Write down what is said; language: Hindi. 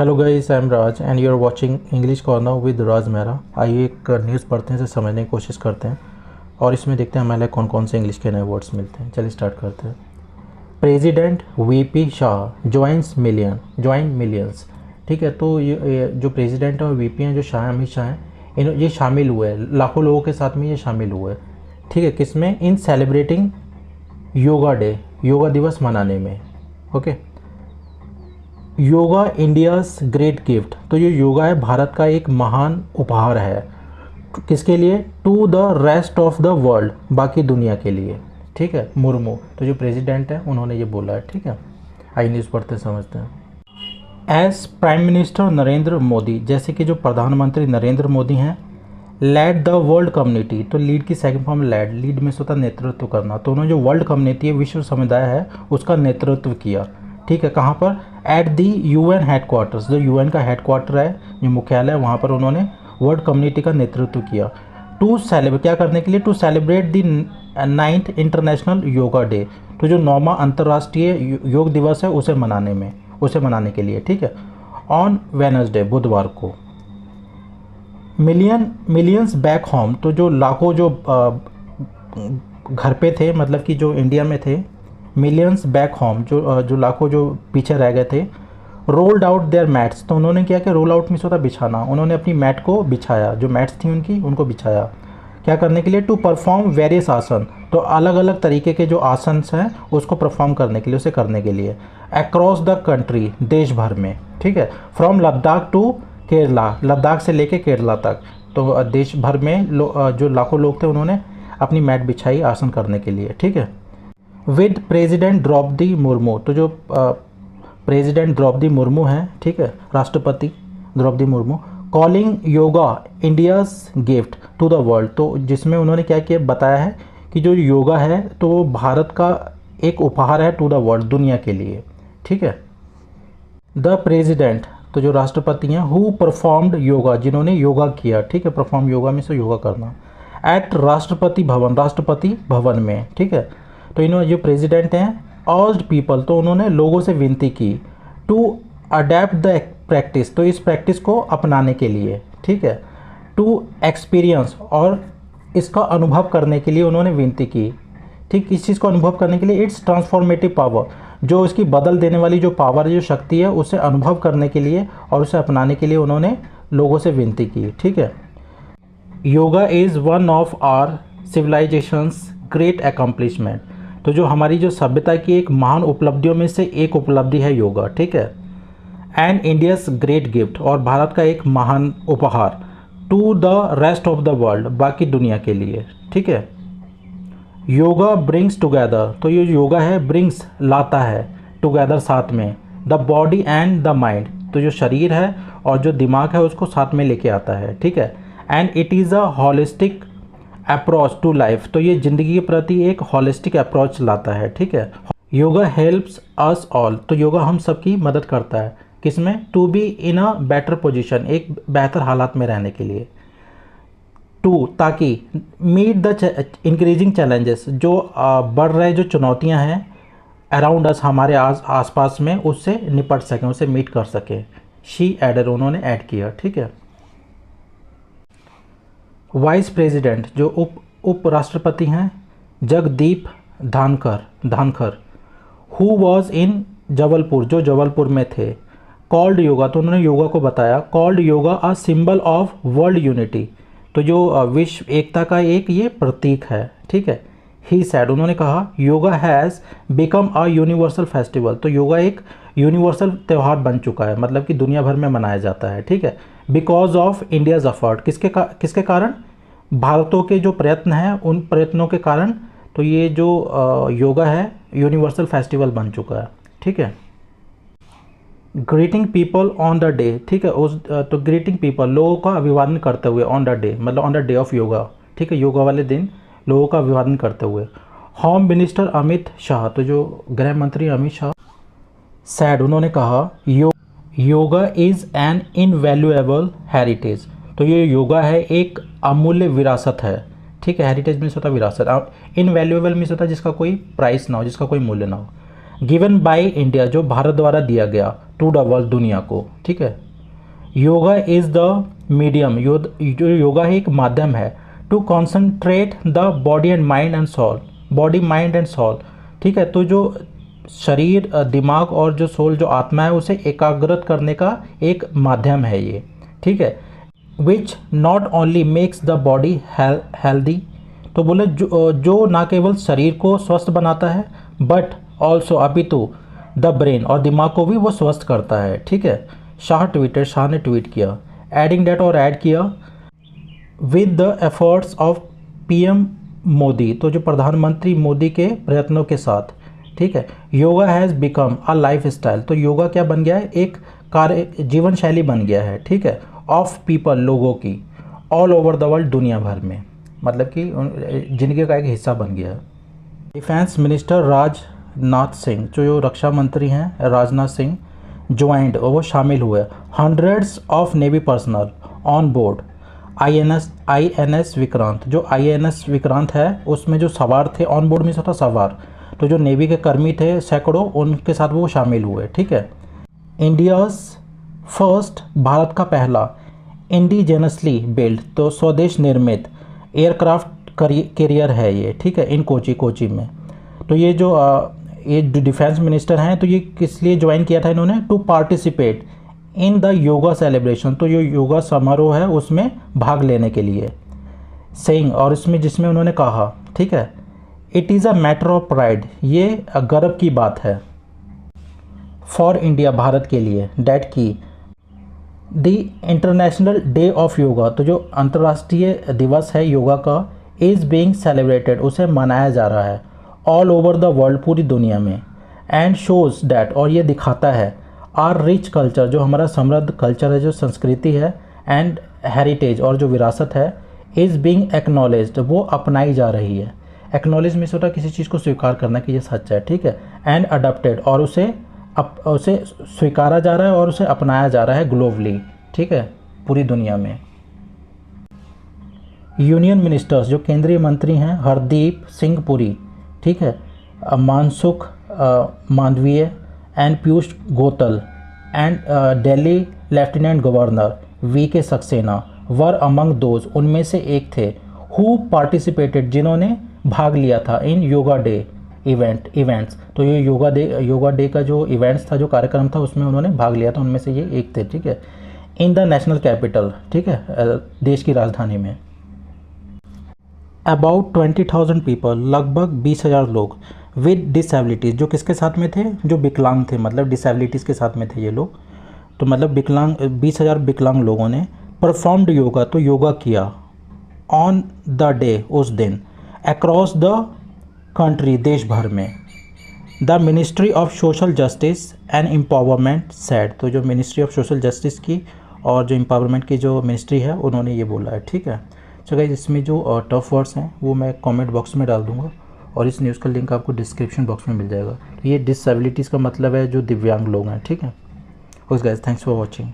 Hello guys, I am Raj and you are watching English corner with Raj Mehra. आइए एक न्यूज़ पढ़ते हैं, इसे समझने की कोशिश करते हैं और इसमें देखते हैं हमारे कौन कौन से इंग्लिश के नए वर्ड्स मिलते हैं। चलिए स्टार्ट करते हैं। President VP Shah join millions. ठीक है, तो ये जो प्रेसिडेंट और वीपी हैं, जो शाह अमित शाह हैं, ये शामिल हुए हैं, लाखों लोगों के साथ में ये शामिल हुए। ठीक है, किसमें? इन सेलिब्रेटिंग योगा डे, योगा दिवस मनाने में। Okay. Yoga India's great gift. तो ये योगा है भारत का एक महान उपहार है। किसके लिए? To the rest of the world, बाकी दुनिया के लिए। ठीक है, मुर्मू तो जो प्रेसिडेंट है उन्होंने ये बोला है। ठीक है, आई न्यूज़ पढ़ते समझते हैं। As prime minister Narendra Modi, जैसे कि जो प्रधानमंत्री नरेंद्र मोदी हैं, लेड द वर्ल्ड कम्युनिटी। तो लीड की सेकंड फॉर्म लीड में होता नेतृत्व करना। तो उन्होंने जो वर्ल्ड कम्युनिटी है, विश्व समुदाय है, उसका नेतृत्व किया। ठीक है, कहाँ पर? एट दी यूएन हेडक्वार्टर्स, जो यूएन का हेडक्वार्टर है, जो मुख्यालय है, वहाँ पर उन्होंने वर्ल्ड कम्युनिटी का नेतृत्व किया। टू सेलिब्रेट, क्या करने के लिए? To celebrate the 9th international yoga day. तो जो 9वां अंतर्राष्ट्रीय योग दिवस है उसे मनाने के लिए। ठीक है, ऑन वेडनेसडे, बुधवार को। Millions back home. तो जो लाखों जो घर पे थे, मतलब कि जो इंडिया में थे, मिलियंस बैक होम, जो लाखों जो पीछे रह गए थे, रोल्ड आउट देयर मैट्स। तो उन्होंने क्या किया? रोल आउट मीन्स होता बिछाना। उन्होंने अपनी मैट को बिछाया, जो मैट्स थी उनको बिछाया। क्या करने के लिए? टू परफॉर्म वेरियस आसन। तो अलग अलग तरीके के जो आसन हैं उसको परफॉर्म करने के लिए, उसे करने के लिए। अक्रॉस द कंट्री, देश भर में। ठीक है, फ्रॉम लद्दाख टू केरला, लद्दाख से लेके केरला तक। तो देश भर में जो लाखों लोग थे उन्होंने अपनी मैट बिछाई आसन करने के लिए। ठीक है, विद प्रेसिडेंट द्रौपदी मुर्मू। तो जो प्रेसिडेंट द्रौपदी मुर्मू हैं, ठीक है, राष्ट्रपति Droupadi Murmu, calling yoga India's gift to the world. तो जिसमें उन्होंने क्या किया, बताया है कि जो योगा है तो वो भारत का एक उपहार है टू द वर्ल्ड, दुनिया के लिए। ठीक है, द प्रेसिडेंट, तो जो राष्ट्रपति हैं, हु परफॉर्म्ड योगा, जिन्होंने योगा किया। ठीक है, परफॉर्म योगा में से योगा करना। एट राष्ट्रपति भवन में। ठीक है, तो इन्होंने जो प्रेसिडेंट हैं, ऑल्ड पीपल, तो उन्होंने लोगों से विनती की, टू अडेप्ट द प्रैक्टिस, तो इस प्रैक्टिस को अपनाने के लिए। ठीक है, टू एक्सपीरियंस, और इसका अनुभव करने के लिए उन्होंने विनती की। ठीक, इस चीज़ को अनुभव करने के लिए, इट्स ट्रांसफॉर्मेटिव पावर, जो इसकी बदल देने वाली जो पावर, जो शक्ति है, उसे अनुभव करने के लिए और उसे अपनाने के लिए उन्होंने लोगों से विनती की। ठीक है, yoga is one of our civilisation's great accomplishment. तो जो हमारी जो सभ्यता की एक महान उपलब्धियों में से एक उपलब्धि है योगा। ठीक है, एंड इंडियाज़ ग्रेट गिफ्ट, और भारत का एक महान उपहार, to the rest of the world, बाकी दुनिया के लिए। ठीक है, योगा ब्रिंग्स टुगेदर। तो ये योगा है, ब्रिंग्स लाता है, टुगेदर साथ में, the body and the mind. तो जो शरीर है और जो दिमाग है उसको साथ में लेके आता है। ठीक है, and it is a holistic approach to life. तो ये ज़िंदगी के प्रति एक हॉलिस्टिक अप्रोच लाता है। ठीक है, योगा हेल्प्स अस ऑल। तो योगा हम सबकी मदद करता है, किसमें? To be in a better position, एक बेहतर हालात में रहने के लिए। टू, ताकि मीट द इंक्रीजिंग चैलेंजेस, जो बढ़ रहे जो चुनौतियां हैं अराउंड अस, हमारे आसपास में, उससे निपट सकें, उसे मीट कर सकें। शी एडर, उन्होंने ऐड किया। ठीक है, वाइस प्रेसिडेंट, जो उप राष्ट्रपति हैं, Jagdeep Dhankhar, who was in Jabalpur, जो जबलपुर में थे, कॉल्ड योगा, तो उन्होंने योगा को बताया, called yoga a symbol of world unity. तो जो विश्व एकता का एक ये प्रतीक है। ठीक है, ही सैड, उन्होंने कहा, yoga has become a universal festival. तो योगा एक यूनिवर्सल त्यौहार बन चुका है, मतलब कि दुनिया भर में मनाया जाता है। ठीक है, बिकॉज ऑफ इंडियाज़ एफर्ट, किसके कारण? भारतों के जो प्रयत्न हैं, उन प्रयत्नों के कारण। तो ये जो योगा है यूनिवर्सल फेस्टिवल बन चुका है। ठीक है, greeting people on the day. ठीक है, तो ग्रीटिंग पीपल, लोगों का अभिवादन करते हुए, ऑन द डे मतलब on the day of yoga. ठीक है, योगा वाले दिन लोगों का अभिवादन करते हुए। होम मिनिस्टर अमित शाह, तो जो गृह मंत्री अमित शाह, सैड, उन्होंने कहा, yoga is an invaluable heritage. तो ये योगा है एक अमूल्य विरासत है। ठीक है, हेरिटेज मीन्स होता है विरासत, इनवैल्यूएबल मीन्स होता है जिसका कोई प्राइस ना हो, जिसका कोई मूल्य ना हो। गिवन बाय इंडिया, जो भारत द्वारा दिया गया, टू द वर्ल्ड, दुनिया को, ठीक है। योगा इज़ द मीडियम, जो योगा है एक माध्यम है, to concentrate the body and mind and soul, body mind and soul, ठीक है। तो जो शरीर, दिमाग और जो सोल, जो आत्मा है, उसे एकाग्रत करने का एक माध्यम है ये, ठीक है। Which not only makes the body healthy, तो बोले जो ना केवल शरीर को स्वस्थ बनाता है, बट ऑल्सो, अपितु, द ब्रेन, और दिमाग को भी वो स्वस्थ करता है, ठीक है। शाह ने ट्वीट किया, एडिंग डेट, और ऐड किया, with the efforts of PM Modi, तो जो प्रधानमंत्री मोदी के प्रयत्नों के साथ, ठीक है। Yoga has become a life style, तो योगा क्या बन गया है, एक जीवन शैली बन गया है, ठीक है, ऑफ पीपल, लोगों की, ऑल ओवर द वर्ल्ड, दुनिया भर में, मतलब कि जिंदगी का एक हिस्सा बन गया है। डिफेंस मिनिस्टर राजनाथ सिंह, जो रक्षा मंत्री हैं राजनाथ सिंह, ज्वाइंड, वो शामिल हुए, hundreds of navy personal on board INS Vikrant, जो INS विक्रांत है उसमें जो सवार थे, ऑन बोर्ड में होता सवार, तो जो नेवी के कर्मी थे सैकड़ों, उनके साथ वो शामिल हुए, ठीक है। इंडियाज़ फर्स्ट, भारत का पहला इंडिजेनसली बिल्ड, तो स्वदेश निर्मित एयरक्राफ्ट कैरियर है ये, ठीक है, इन कोची में। तो ये जो डिफेंस मिनिस्टर हैं, तो ये किस लिए ज्वाइन किया था इन्होंने, to participate in the yoga celebration, तो ये योगा समारोह है उसमें भाग लेने के लिए, सेइंग, और इसमें जिसमें उन्होंने कहा, ठीक है, it is a matter of pride, ये गर्व की बात है, फॉर इंडिया, भारत के लिए, डैट की the international day of yoga, तो जो अंतर्राष्ट्रीय दिवस है योगा का, इज़ बीइंग सेलिब्रेटेड, उसे मनाया जा रहा है, ऑल ओवर द वर्ल्ड, पूरी दुनिया में, एंड शोज़ डैट, और ये दिखाता है, आर रिच कल्चर, जो हमारा समृद्ध कल्चर है, जो संस्कृति है, एंड हेरिटेज, और जो विरासत है, इज़ बीइंग एक्नॉलेज्ड, वो अपनाई जा रही है। एक्नॉलेज में से होता है किसी चीज़ को स्वीकार करना कि ये सच है, ठीक है, एंड अडॉप्टेड, और उसे स्वीकारा जा रहा है और उसे अपनाया जा रहा है ग्लोबली, ठीक है, पूरी दुनिया में। यूनियन मिनिस्टर्स, जो केंद्रीय मंत्री हैं, हरदीप सिंह पुरी, ठीक है, Mansukh Mandaviya and Piyush Goyal, and Delhi lieutenant governor VK Saxena were among those, उनमें से एक थे, हु पार्टिसिपेटेड, जिन्होंने भाग लिया था, इन योगा डे इवेंट्स, तो ये योगा डे का जो इवेंट्स था, जो कार्यक्रम था, उसमें उन्होंने भाग लिया था, उनमें से ये एक थे, ठीक है, इन द नेशनल कैपिटल, ठीक है, देश की राजधानी में। अबाउट 20,000 पीपल, लगभग 20,000 लोग, विद डिसेबिलिटीज़, जो किसके साथ में थे, जो विकलांग थे, मतलब डिसेबिलिटीज़ के साथ में थे ये लोग, तो मतलब विकलांग, 20,000 विकलांग लोगों ने परफॉर्म्ड योगा, तो योगा किया, ऑन द डे, उस दिन, अक्रॉस द कंट्री, देश भर में। The ministry of social justice and empowerment said, तो जो मिनिस्ट्री ऑफ सोशल जस्टिस की और जो एम्पावरमेंट की जो मिनिस्ट्री है, उन्होंने ये बोला है, ठीक है। तो गाइस, इसमें जो टफ वर्ड्स हैं वो मैं कमेंट बॉक्स में डाल दूंगा, और इस न्यूज़ का लिंक आपको डिस्क्रिप्शन बॉक्स में मिल जाएगा। तो ये डिसेबिलिटीज़ का मतलब है जो दिव्यांग लोग हैं, ठीक है। Okay guys, thanks for watching.